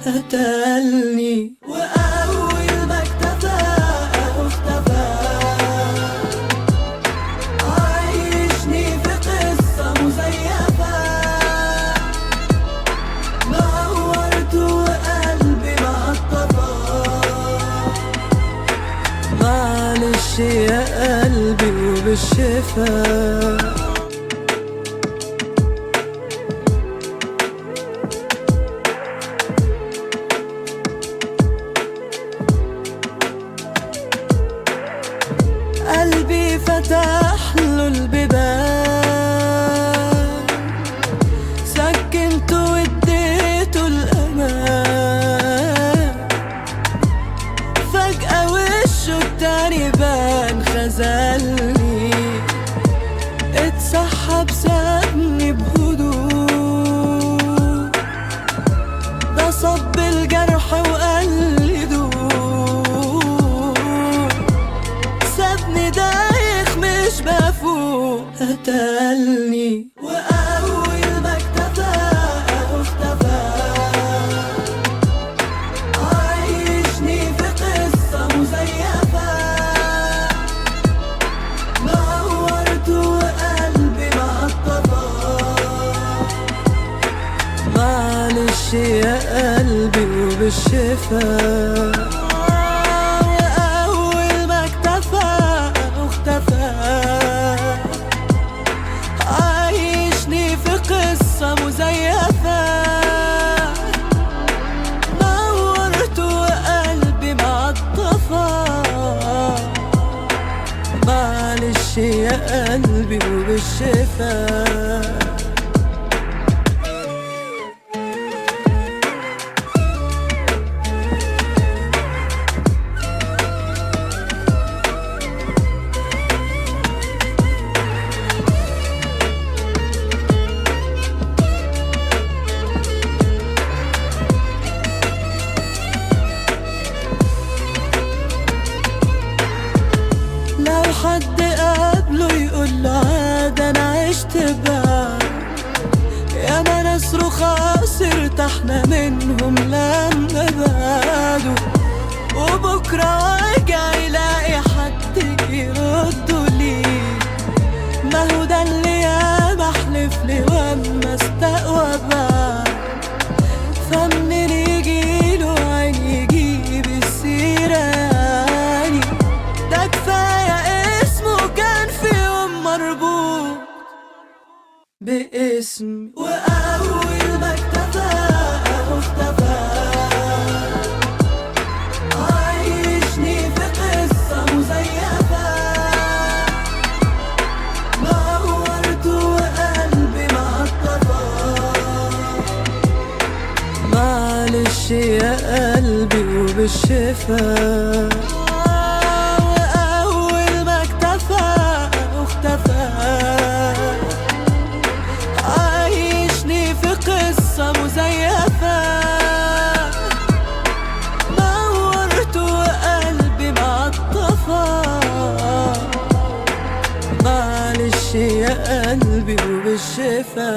قتلني. وأول ما اكتفى اختفى، عايشني في قصة مزيفة، نورت وقلبي معطفى. معلش يا قلبي وبالشفا. قلبي فتح له البيبان، سكنته واديته الأمان. فجأة وشه التاني بان خذلني، اتسحب سابني بهدوء. ده صب الجرح وقال لي دوق، سابني دايخ مش بفوق. قتلني. وأول ما اكتفى اختفى، عايشني في قصة مزيفة، نورت وقلبي معطفى. معلش يا قلبي وبالشفا. عايشني في قصة مزيفة، نورت وقلبي معطفة. معلش يا قلبي وبالشفا. لو حد قابله يقول له عاد انا عشت بعد، يا ما ناس رخاص ارتحنا منهم لما بعدوا. وبكره وارجع يلاقي حد يرده ليه، ما هو ده اللي ياما حلف لي واما استقوى بعد. فمنين يجيله عين يجيب السيرة يعني، ده كفاية اسمه كان في يوم مربوط باسمي. وأول ما اكتفى اختفى، عايشني في قصة مزيفة، نورت وقلبي معطفى. معلش يا قلبي وبالشفا. عايشني في قصة مزيفة، نورت وقلبي معطفة. معلش يا قلبي وبالشفا.